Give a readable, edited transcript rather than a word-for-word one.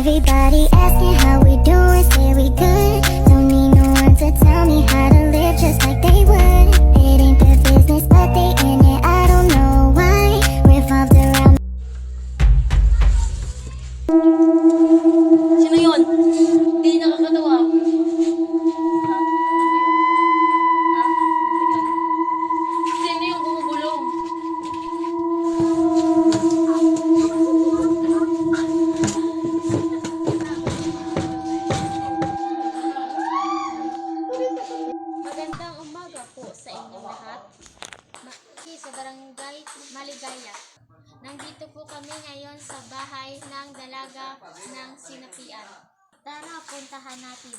Everybody asking how we doing, say we good. Don't need no one to tell me how to live just like they would. It ain't their business, but they in it, I don't know why. Revolved around. Sino yun? Hindi nakakatawa. Ha? Ano ba yun? Ha? Ano ba yun? Sino yung bumubulong? Magandang umaga po sa inyong lahat. Sa Barangay Maligaya. Nandito po kami ngayon sa bahay ng dalaga ng sinapian. Tara, puntahan natin.